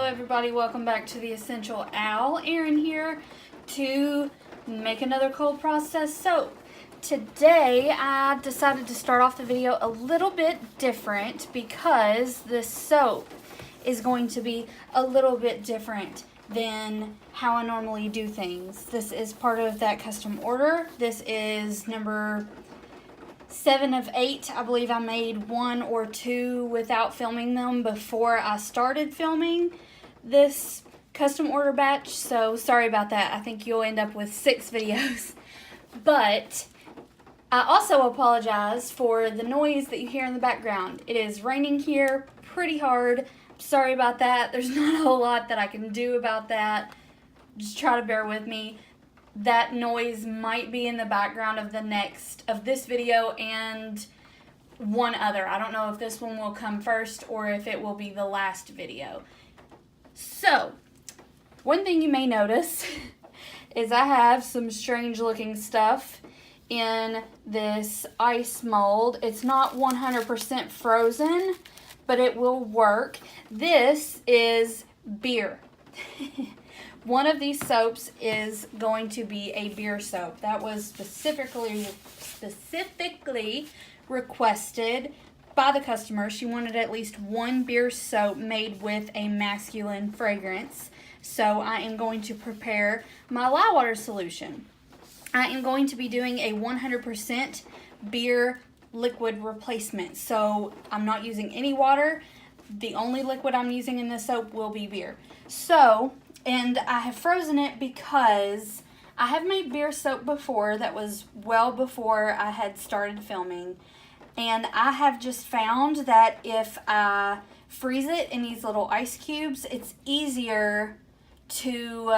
everybody, welcome back to the Essential Owl. Erin here to make another cold process soap. Today I decided to start off the video a little bit different because this soap is going to be a little bit different than how I normally do things. This is part of that custom order. This is number 7 of 8. I believe I made 1 or 2 without filming them before I started filming this custom order batch, so sorry about that. I think you'll end up with 6 videos. But I also apologize for the noise that you hear in the background. It is raining here pretty hard. Sorry about that. There's not a whole lot that I can do about that. Just try to bear with me. That noise might be in the background of this video and one other. I don't know if this one will come first or if it will be the last video. So, one thing you may notice is I have some strange looking stuff in this ice mold. It's not 100% frozen, but it will work. This is beer. One of these soaps is going to be a beer soap. That was specifically requested by the customer. She wanted at least one beer soap made with a masculine fragrance. So I am going to prepare my lye water solution. I am going to be doing a 100% beer liquid replacement. So I'm not using any water. The only liquid I'm using in this soap will be beer. And I have frozen it because I have made beer soap before. That was well before I had started filming. And I have just found that if I freeze it in these little ice cubes, it's easier to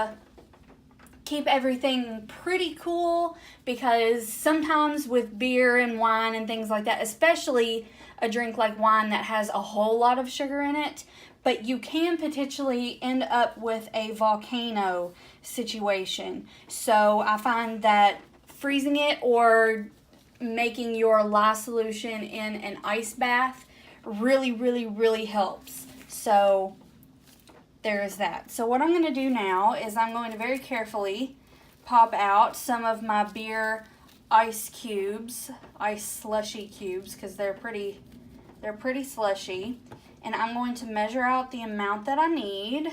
keep everything pretty cool, because sometimes with beer and wine and things like that, especially a drink like wine that has a whole lot of sugar in it, but you can potentially end up with a volcano situation. So I find that freezing it or making your lye solution in an ice bath really helps. So there is that. So what I'm going to do now is I'm going to very carefully pop out some of my beer ice slushy cubes, because they're pretty slushy. And I'm going to measure out the amount that I need.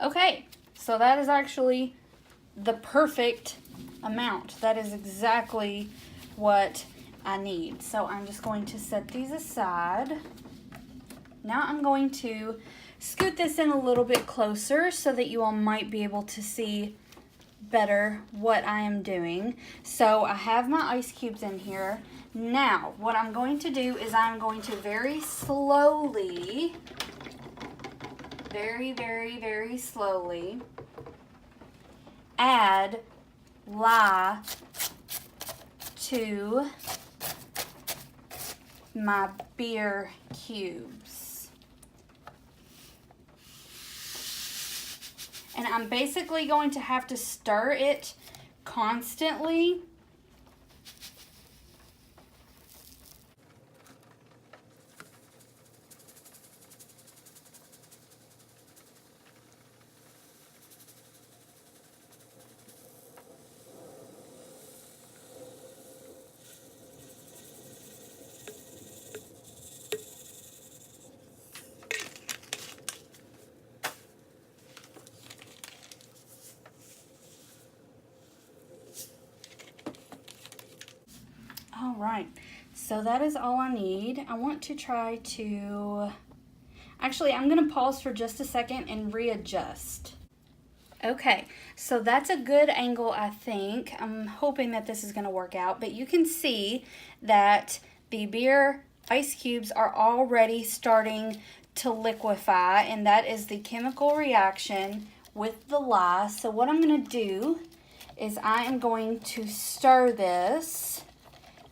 Okay, so that is actually the perfect amount. That is exactly what I need. So I'm just going to set these aside. Now I'm going to scoot this in a little bit closer so that you all might be able to see better what I am doing. So I have my ice cubes in here. Now, what I'm going to do is I'm going to very slowly, very slowly add lye to my beer cubes. And I'm basically going to have to stir it constantly. Alright, so that is all I need. I want to try to... Actually, I'm going to pause for just a second and readjust. Okay, so that's a good angle, I think. I'm hoping that this is going to work out, but you can see that the beer ice cubes are already starting to liquefy, and that is the chemical reaction with the lye. So what I'm going to do is I am going to stir this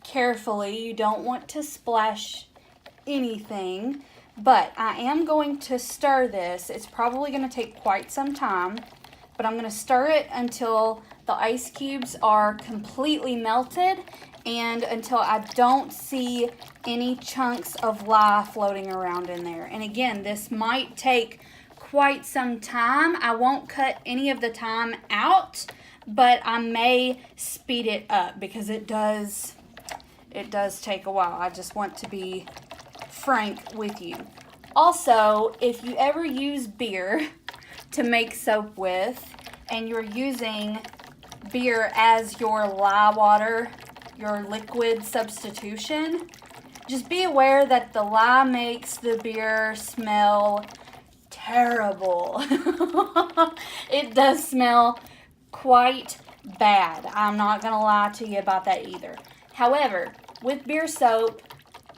carefully. You don't want to splash anything, but I am going to stir this. It's probably going to take quite some time, but I'm going to stir it until the ice cubes are completely melted and until I don't see any chunks of lye floating around in there. And again, this might take quite some time. I won't cut any of the time out, but I may speed it up because it does take a while. I just want to be frank with you. Also, if you ever use beer to make soap with and you're using beer as your lye water, your liquid substitution, just be aware that the lye makes the beer smell terrible. It does smell quite bad. I'm not gonna lie to you about that either. However, with beer soap,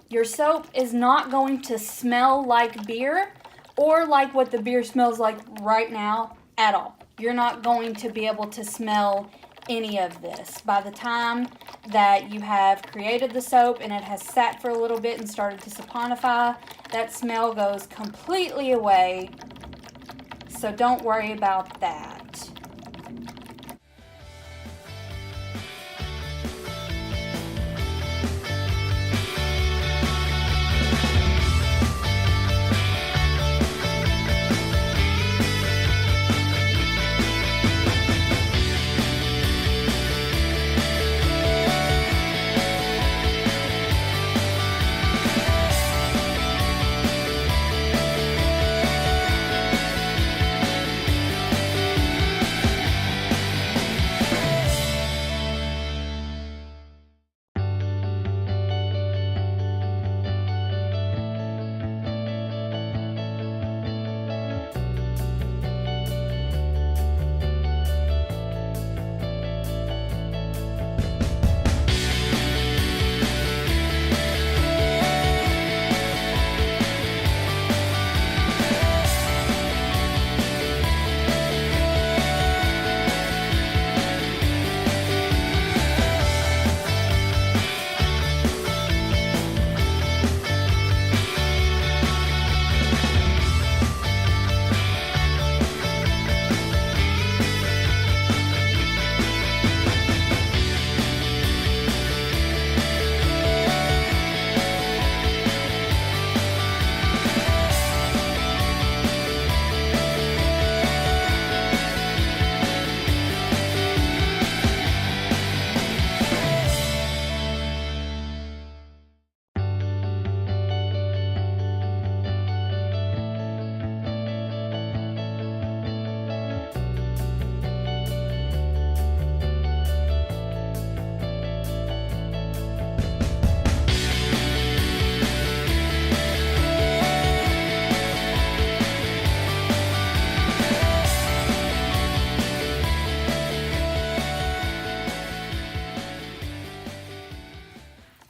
your soap is not going to smell like beer or like what the beer smells like right now at all. You're not going to be able to smell any of this. By the time that you have created the soap and it has sat for a little bit and started to saponify, that smell goes completely away. So don't worry about that.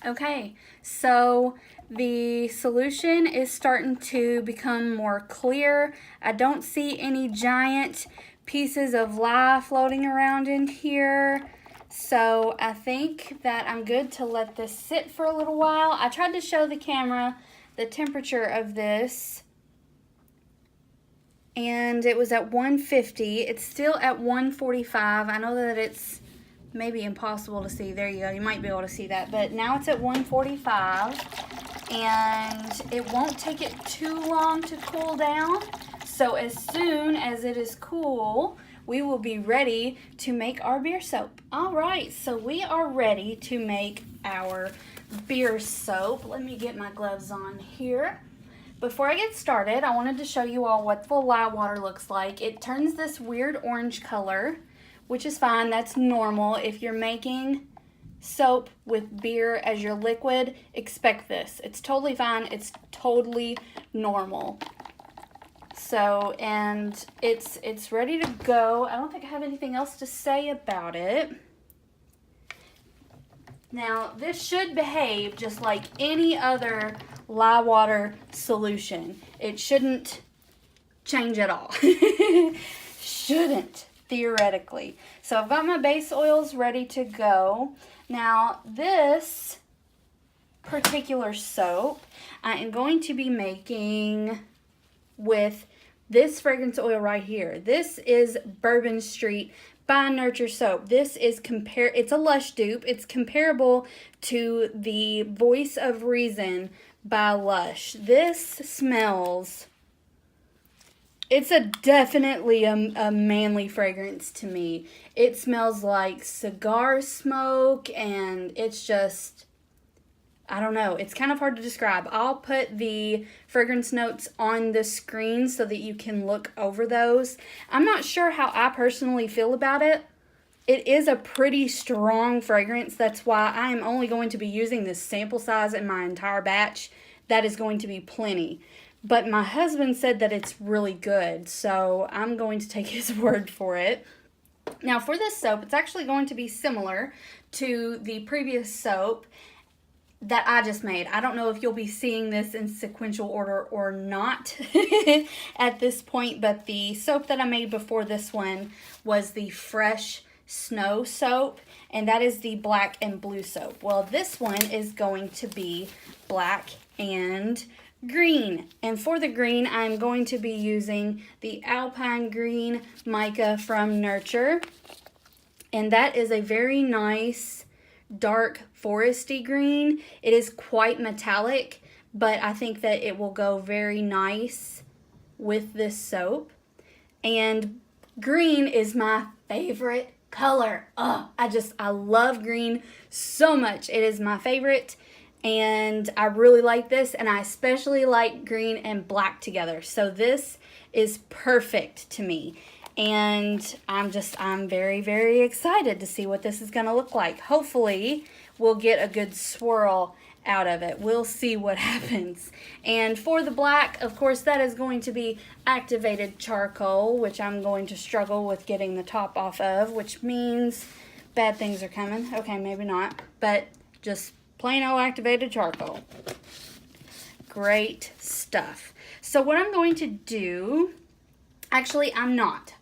Okay, so the solution is starting to become more clear. I don't see any giant pieces of lye floating around in here. So I think that I'm good to let this sit for a little while. I tried to show the camera the temperature of this, and it was at 150. It's still at 145. I know that it's maybe impossible to see. There you go. You might be able to see that. But now it's at 145, and it won't take it too long to cool down. So as soon as it is cool, we will be ready to make our beer soap. All right, so we are ready to make our beer soap. Let me get my gloves on here. Before I get started, I wanted to show you all what the lye water looks like. It turns this weird orange color, which is fine. That's normal. If you're making soap with beer as your liquid, expect this. It's totally fine. It's totally normal. So, and it's ready to go. I don't think I have anything else to say about it. Now, this should behave just like any other lye water solution. It shouldn't change at all. Shouldn't, theoretically. So I've got my base oils ready to go. Now this particular soap I am going to be making with this fragrance oil right here. This is Bourbon Street by Nurture Soap. This is it's a Lush dupe. It's comparable to the Voice of Reason by Lush. This smells, it's definitely a manly fragrance to me. It smells like cigar smoke, and it's just, I don't know. It's kind of hard to describe. I'll put the fragrance notes on the screen so that you can look over those. I'm not sure how I personally feel about it. It is a pretty strong fragrance. That's why I am only going to be using this sample size in my entire batch. That is going to be plenty. But my husband said that it's really good, so I'm going to take his word for it. Now for this soap, it's actually going to be similar to the previous soap that I just made. I don't know if you'll be seeing this in sequential order or not at this point, but the soap that I made before this one was the Fresh Snow soap, and that is the black and blue soap. Well, this one is going to be black and green, and for the green I'm going to be using the Alpine Green Mica from Nurture, and that is a very nice dark foresty green. It is quite metallic, but I think that it will go very nice with this soap. And green is my favorite color. Oh, I love green so much. It is my favorite, and I really like this, and I especially like green and black together. So this is perfect to me. And I'm very, very excited to see what this is going to look like. Hopefully, we'll get a good swirl out of it. We'll see what happens. And for the black, of course, that is going to be activated charcoal, which I'm going to struggle with getting the top off of, which means bad things are coming. Okay, maybe not, but just plain old activated charcoal. Great stuff. So what I'm going to do, actually, I'm not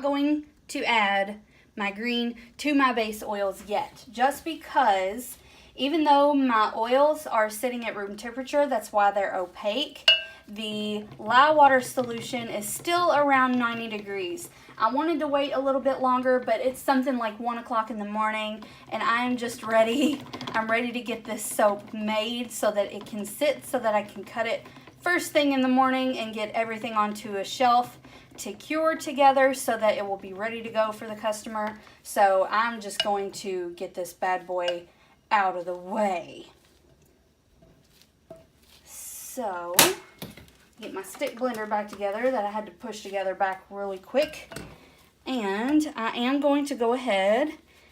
going to add my green to my base oils yet, just because even though my oils are sitting at room temperature, that's why they're opaque, the lye water solution is still around 90 degrees. I wanted to wait a little bit longer, but it's something like 1 o'clock in the morning, and I'm just ready. I'm ready to get this soap made so that it can sit, so that I can cut it first thing in the morning and get everything onto a shelf to cure together so that it will be ready to go for the customer. So I'm just going to get this bad boy out of the way. So, get my stick blender back together that I had to push together back really quick. And I am going to go ahead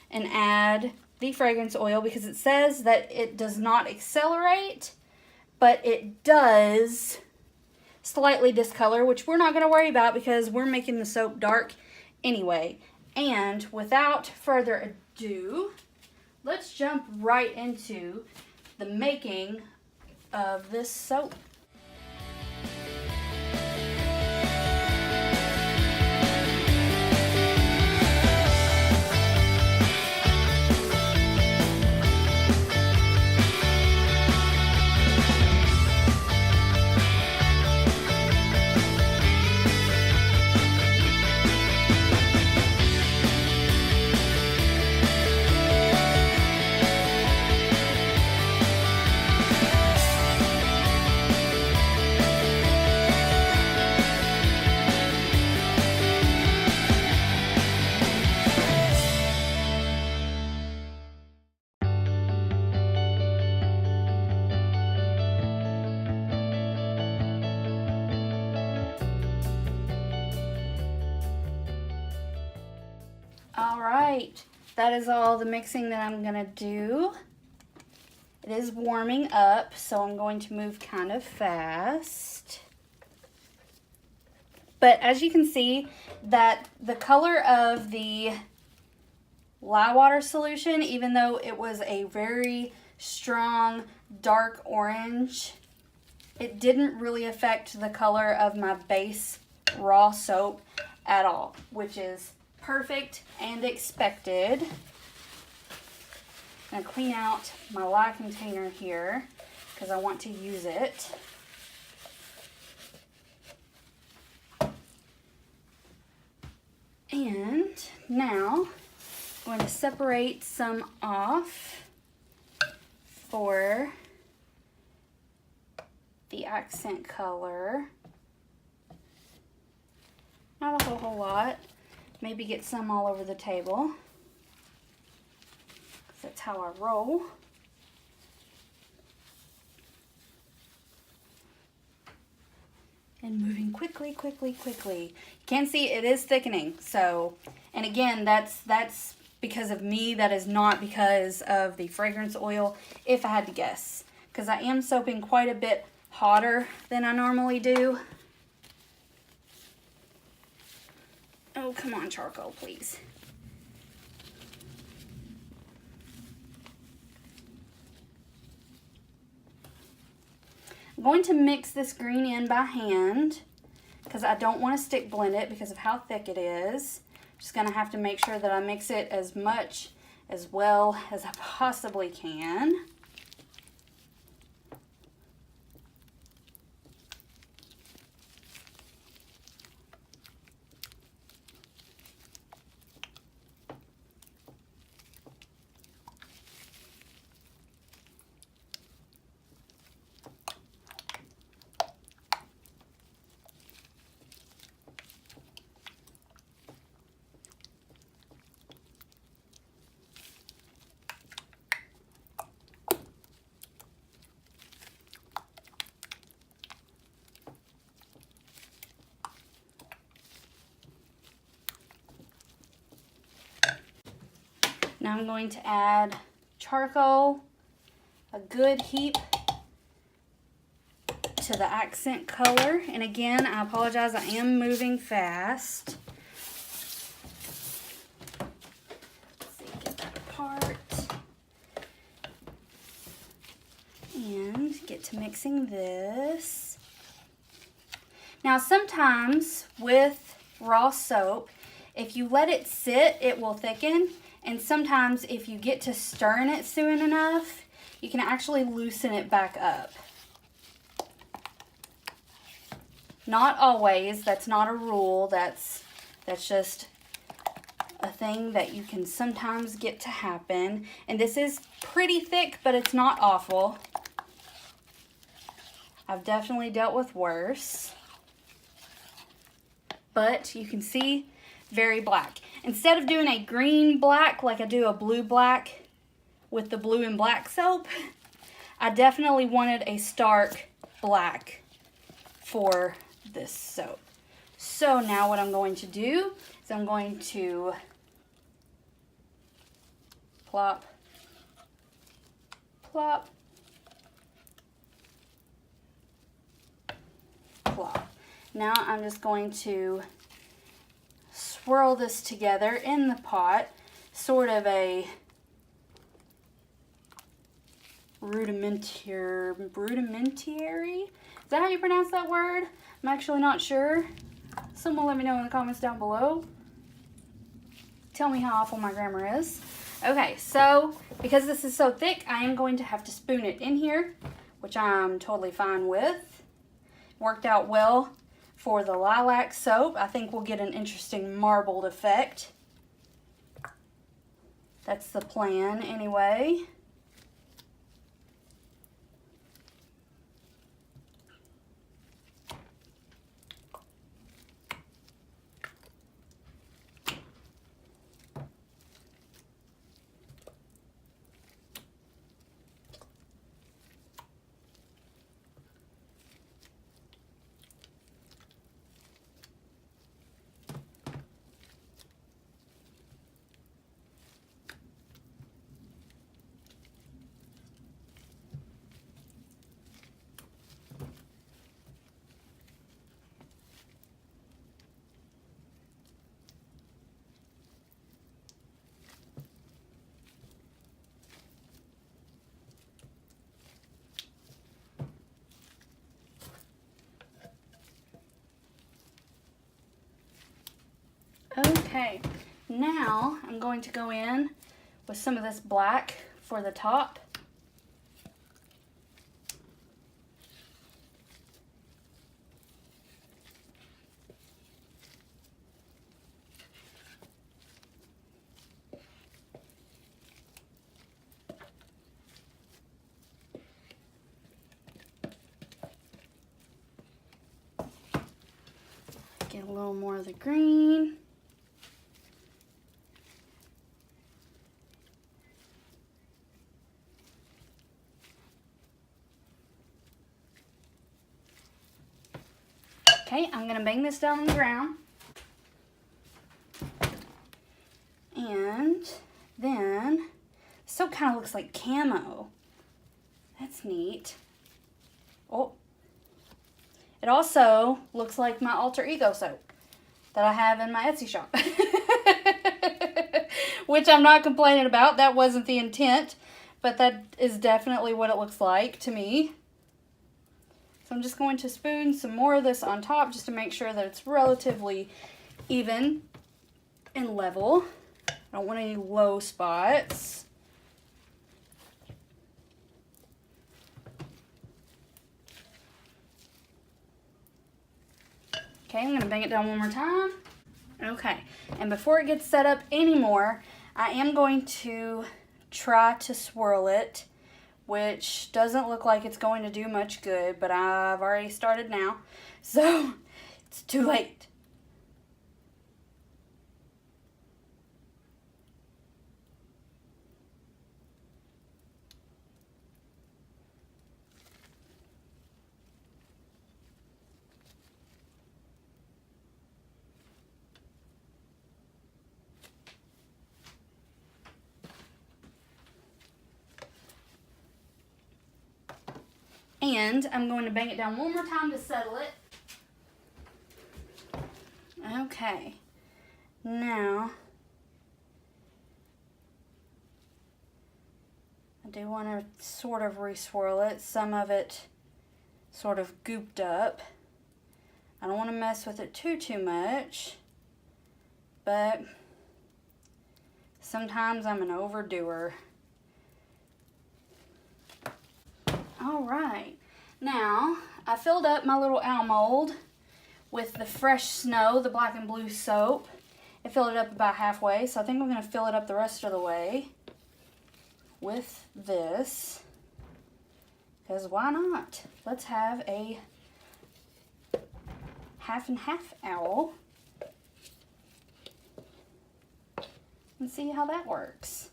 and add the fragrance oil because it says that it does not accelerate, but it does slightly discolor, which we're not going to worry about because we're making the soap dark anyway. And without further ado, let's jump right into the making of this soap. Alright, that is all the mixing that I'm going to do. It is warming up, so I'm going to move kind of fast. But as you can see, that the color of the lye water solution, even though it was a very strong dark orange, it didn't really affect the color of my base raw soap at all, which is perfect and expected. I'm going to clean out my lye container here because I want to use it. And now I'm going to separate some off for the accent color. Not a whole lot. Maybe get some all over the table, because that's how I roll. And moving quickly, quickly, quickly. You can see it is thickening. So, and again, that's because of me. That is not because of the fragrance oil, if I had to guess. Because I am soaping quite a bit hotter than I normally do. Oh, come on, charcoal, please. I'm going to mix this green in by hand because I don't want to stick blend it because of how thick it is. Just going to have to make sure that I mix it as much as well as I possibly can. Now I'm going to add charcoal, a good heap to the accent color. And again, I apologize, I am moving fast. Let's see, get that apart. And get to mixing this. Now sometimes with raw soap, if you let it sit, it will thicken. And sometimes if you get to stirring it soon enough, you can actually loosen it back up. Not always, that's not a rule, that's just a thing that you can sometimes get to happen. And this is pretty thick, but it's not awful. I've definitely dealt with worse. But you can see, very black. Instead of doing a green black like I do a blue black with the blue and black soap, I definitely wanted a stark black for this soap. So now what I'm going to do is I'm going to plop, plop, plop. Now I'm just going to swirl this together in the pot, sort of a rudimentary, is that how you pronounce that word? I'm actually not sure. Someone let me know in the comments down below. Tell me how awful my grammar is. Okay, so because this is so thick, I am going to have to spoon it in here, which I'm totally fine with. Worked out well for the lilac soap. I think we'll get an interesting marbled effect. That's the plan anyway. Okay, now I'm going to go in with some of this black for the top. Get a little more of the green. Okay, I'm gonna bang this down on the ground. And then, so kind of looks like camo. That's neat. Oh, it also looks like my alter ego soap that I have in my Etsy shop. Which I'm not complaining about. That wasn't the intent, but that is definitely what it looks like to me. So I'm just going to spoon some more of this on top just to make sure that it's relatively even and level. I don't want any low spots. Okay, I'm going to bang it down one more time. Okay, and before it gets set up anymore, I am going to try to swirl it, which doesn't look like it's going to do much good, but I've already started now, so it's too late. And I'm going to bang it down one more time to settle it. Okay, now I do want to sort of re-swirl it. Some of it sort of gooped up. I don't want to mess with it too much, but sometimes I'm an overdoer. All right, now I filled up my little owl mold with the Fresh Snow, the black and blue soap. I filled it up about halfway, so I think I'm going to fill it up the rest of the way with this, because why not? Let's have a half and half owl and see how that works.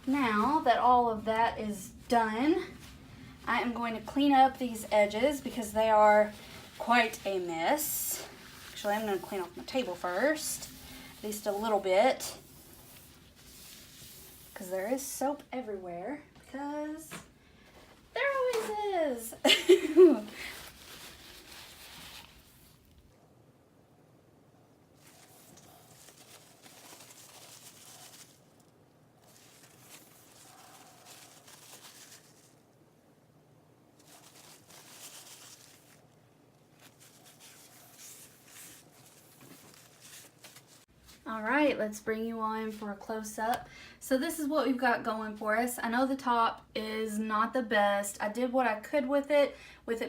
Now that all of that is done, I am going to clean up these edges because they are quite a mess. Actually, I'm going to clean off my table first, at least a little bit, because there is soap everywhere, because there always is. All right, let's bring you on for a close-up. So this is what we've got going for us. I know the top is not the best. I did what I could with it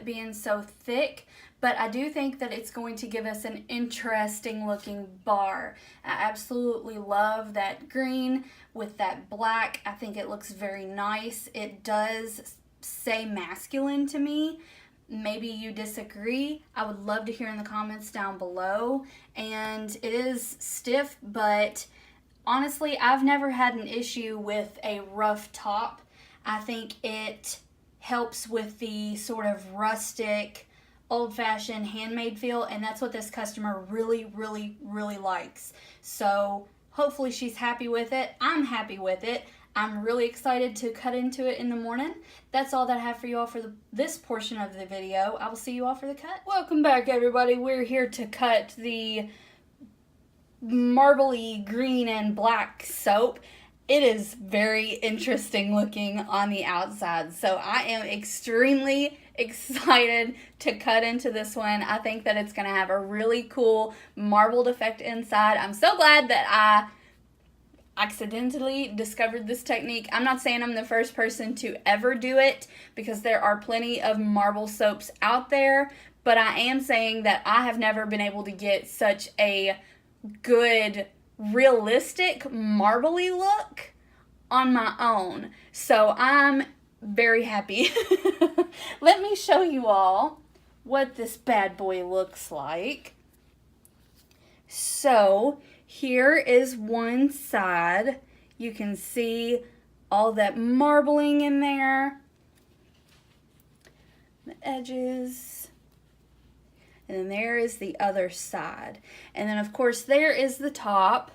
being so thick, but I do think that it's going to give us an interesting looking bar. I absolutely love that green with that black. I think it looks very nice. It does say masculine to me. Maybe you disagree. I would love to hear in the comments down below. And it is stiff, but honestly, I've never had an issue with a rough top. I think it helps with the sort of rustic, old-fashioned, handmade feel, and that's what this customer really likes. So hopefully she's happy with it. I'm happy with it. I'm really excited to cut into it in the morning. That's all that I have for you all for this portion of the video. I will see you all for the cut. Welcome back, everybody. We're here to cut the marbly green and black soap. It is very interesting looking on the outside. So I am extremely excited to cut into this one. I think that it's going to have a really cool marbled effect inside. I'm so glad that I accidentally discovered this technique. I'm not saying I'm the first person to ever do it because there are plenty of marble soaps out there, but I am saying that I have never been able to get such a good, realistic, marbly look on my own. So I'm very happy. Let me show you all what this bad boy looks like. So here is one side. You can see all that marbling in there. The edges. And then there is the other side. And then of course there is the top,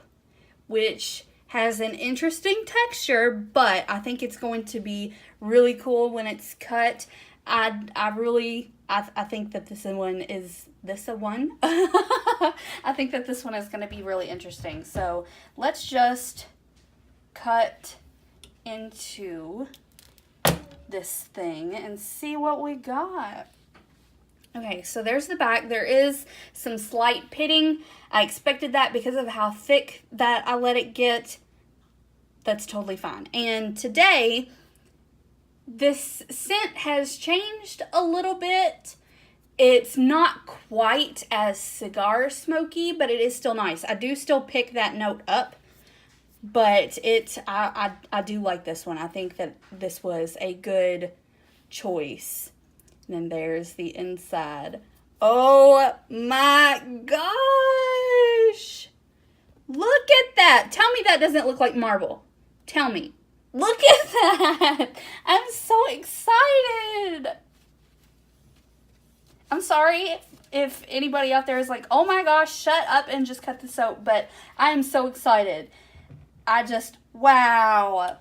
which has an interesting texture, but I think it's going to be really cool when it's cut. I think that this one is this a one. I think that this one is going to be really interesting. So let's just cut into this thing and see what we got. Okay, so there's the back. There is some slight pitting. I expected that because of how thick that I let it get. That's totally fine. And today, this scent has changed a little bit. It's not quite as cigar smoky, but it is still nice. I do still pick that note up, but I do like this one. I think that this was a good choice. And then there's the inside. Oh my gosh! Look at that! Tell me that doesn't look like marble. Tell me. Look at that! I'm so excited! I'm sorry if anybody out there is like, oh my gosh, shut up and just cut the soap, but I am so excited. Wow.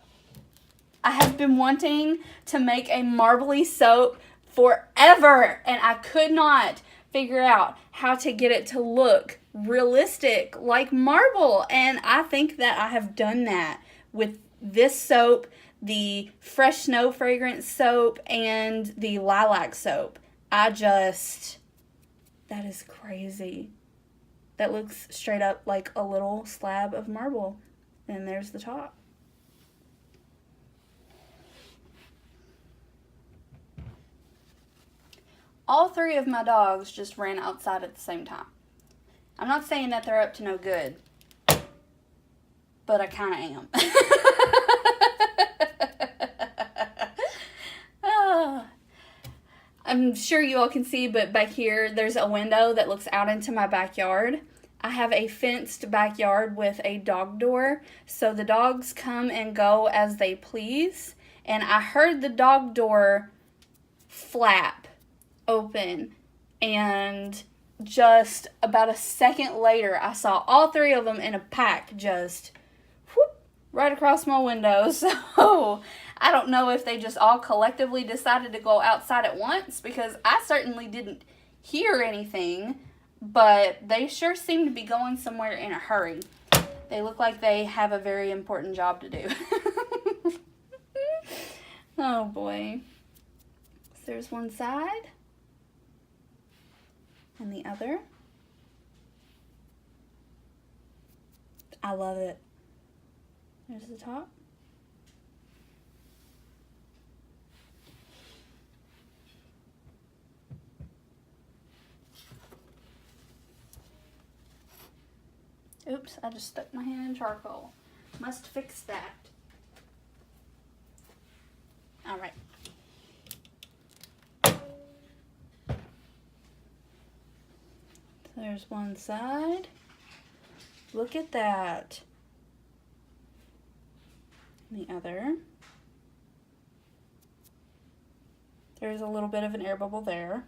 I have been wanting to make a marbly soap forever, and I could not figure out how to get it to look realistic like marble, and I think that I have done that with this soap, the Fresh Snow Fragrance soap, and the Lilac soap. That is crazy. That looks straight up like a little slab of marble, and there's the top. All three of my dogs just ran outside at the same time. I'm not saying that they're up to no good, but I kind of am. I'm sure you all can see, but back here there's a window that looks out into my backyard. I have a fenced backyard with a dog door, so the dogs come and go as they please. And I heard the dog door flap open, and just about a second later I saw all three of them in a pack just whoop, right across my window. So I don't know if they just all collectively decided to go outside at once, because I certainly didn't hear anything, but they sure seem to be going somewhere in a hurry. They look like they have a very important job to do. Oh boy. So there's one side and the other. I love it. There's the top. Oops, I just stuck my hand in charcoal. Must fix that. All right. So there's one side. Look at that. And the other. There's a little bit of an air bubble there.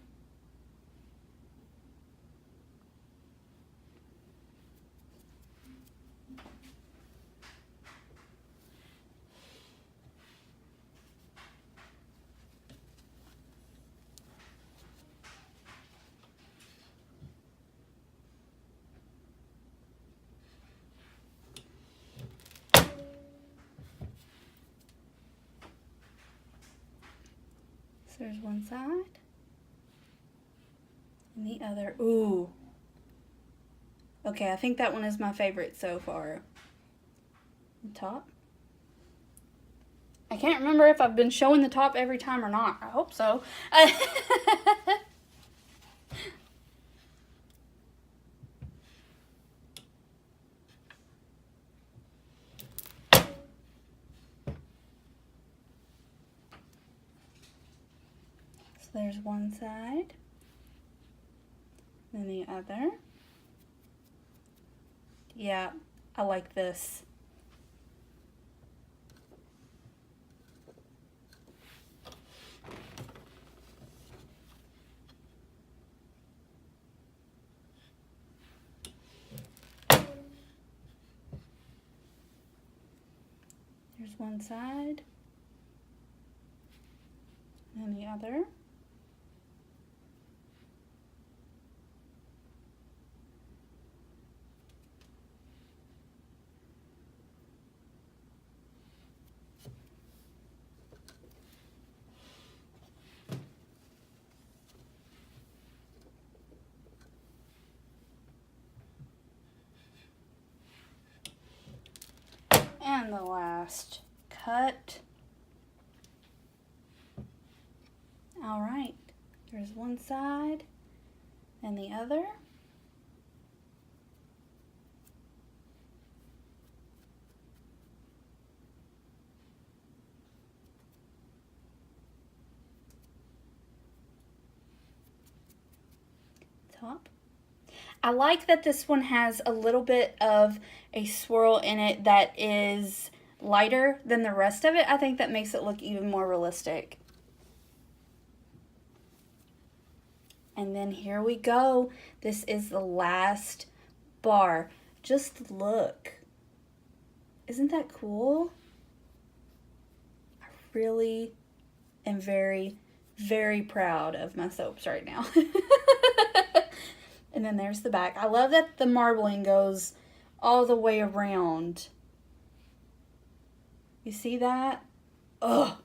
So there's one side and the other. Ooh. Okay, I think that one is my favorite so far. The top. I can't remember if I've been showing the top every time or not. I hope so. So there's one side, then the other. Yeah, I like this. There's one side, and the other. And the last cut. All right, there's one side and the other. Top. I like that this one has a little bit of a swirl in it that is lighter than the rest of it. I think that makes it look even more realistic. And then here we go. This is the last bar. Just look. Isn't that cool? I really am very, very proud of my soaps right now. And then there's the back. I love that the marbling goes all the way around. You see that? Oh,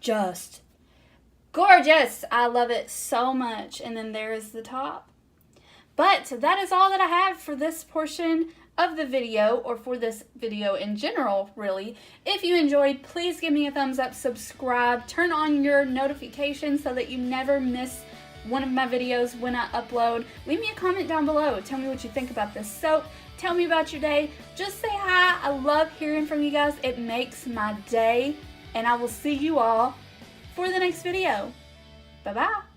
just gorgeous. I love it so much. And then there's the top. But that is all that I have for this portion of the video, or for this video in general, really. If you enjoyed, please give me a thumbs up, subscribe, turn on your notifications so that you never miss one of my videos when I upload. Leave me a comment down below. Tell me what you think about this soap. Tell me about your day. Just say hi. I love hearing from you guys. It makes my day. And I will see you all for the next video. Bye-bye.